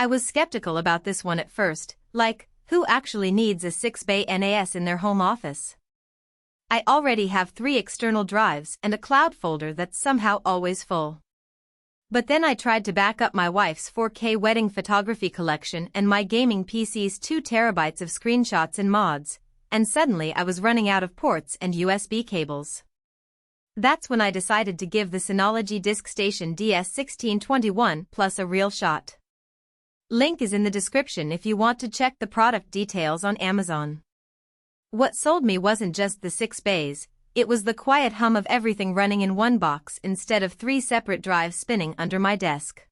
I was skeptical about this one at first, like, who actually needs a 6-bay NAS in their home office? I already have 3 external drives and a cloud folder that's somehow always full. But then I tried to back up my wife's 4K wedding photography collection and my gaming PC's 2 terabytes of screenshots and mods, and suddenly I was running out of ports and USB cables. That's when I decided to give the Synology DiskStatoin DS1621 Plus a real shot. Link is in the description if you want to check the product details on Amazon. What sold me wasn't just the 6 bays, it was the quiet hum of everything running in one box instead of 3 separate drives spinning under my desk.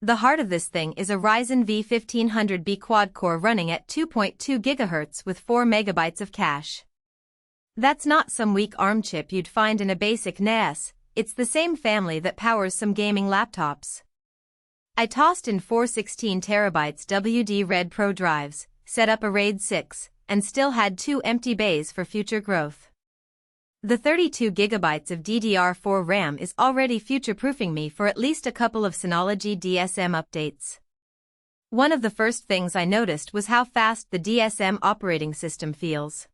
The heart of this thing is a Ryzen V1500B quad-core running at 2.2 GHz with 4 MB of cache. That's not some weak ARM chip you'd find in a basic NAS, it's the same family that powers some gaming laptops. I tossed in 4 16TB WD Red Pro drives, set up a RAID 6, and still had 2 empty bays for future growth. The 32 GB of DDR4 RAM is already future-proofing me for at least a couple of Synology DSM updates. One of the first things I noticed was how fast the DSM operating system feels.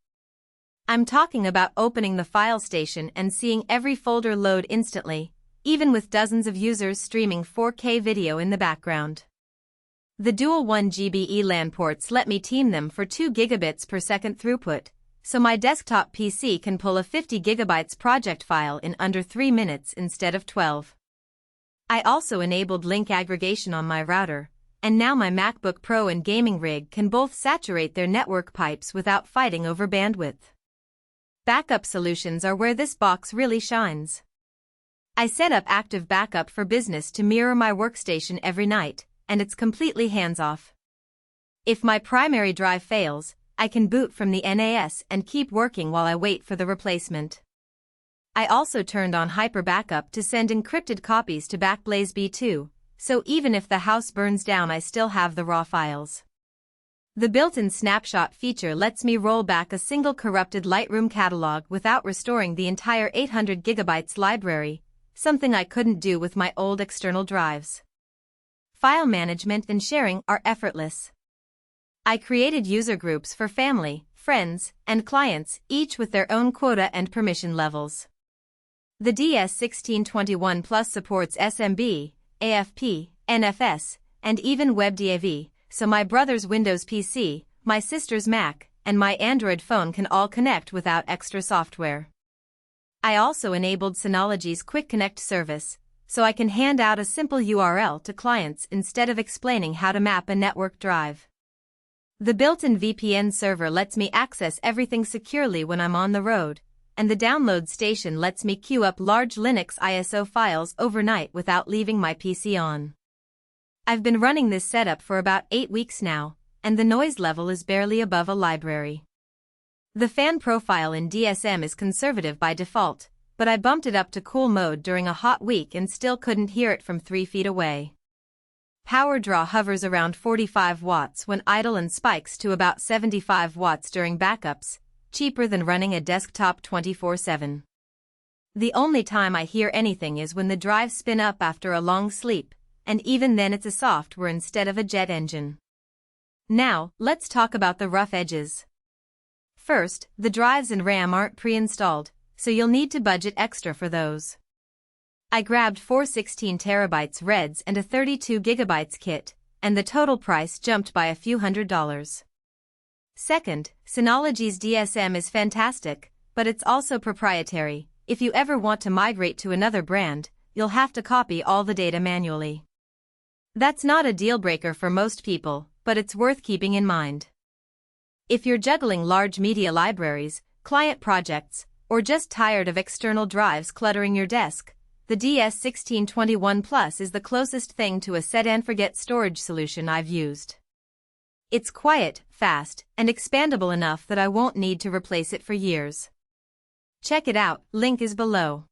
I'm talking about opening the file station and seeing every folder load instantly, even with dozens of users streaming 4K video in the background. The dual 1GB LAN ports let me team them for 2 gigabits per second throughput, so my desktop PC can pull a 50 GB project file in under 3 minutes instead of 12. I also enabled link aggregation on my router, and now my MacBook Pro and gaming rig can both saturate their network pipes without fighting over bandwidth. Backup solutions are where this box really shines. I set up Active Backup for Business to mirror my workstation every night, and it's completely hands-off. If my primary drive fails, I can boot from the NAS and keep working while I wait for the replacement. I also turned on Hyper Backup to send encrypted copies to Backblaze B2, so even if the house burns down I still have the raw files. The built-in snapshot feature lets me roll back a single corrupted Lightroom catalog without restoring the entire 800 GB library, something I couldn't do with my old external drives. File management and sharing are effortless. I created user groups for family, friends, and clients, each with their own quota and permission levels. The DS1621 Plus supports SMB, AFP, NFS, and even WebDAV, so my brother's Windows PC, my sister's Mac, and my Android phone can all connect without extra software. I also enabled Synology's Quick Connect service, so I can hand out a simple URL to clients instead of explaining how to map a network drive. The built-in VPN server lets me access everything securely when I'm on the road, and the download station lets me queue up large Linux ISO files overnight without leaving my PC on. I've been running this setup for about 8 weeks now, and the noise level is barely above a library. The fan profile in DSM is conservative by default, but I bumped it up to cool mode during a hot week and still couldn't hear it from 3 feet away. Power draw hovers around 45 watts when idle and spikes to about 75 watts during backups, cheaper than running a desktop 24/7. The only time I hear anything is when the drives spin up after a long sleep, and even then it's a software instead of a jet engine. Now, let's talk about the rough edges. First, the drives and RAM aren't pre-installed, so you'll need to budget extra for those. I grabbed 4 16TB REDs and a 32 GB kit, and the total price jumped by a few $100s. Second, Synology's DSM is fantastic, but it's also proprietary. If you ever want to migrate to another brand, you'll have to copy all the data manually. That's not a deal breaker for most people, but it's worth keeping in mind. If you're juggling large media libraries, client projects, or just tired of external drives cluttering your desk, the DS1621 Plus is the closest thing to a set-and-forget storage solution I've used. It's quiet, fast, and expandable enough that I won't need to replace it for years. Check it out, link is below.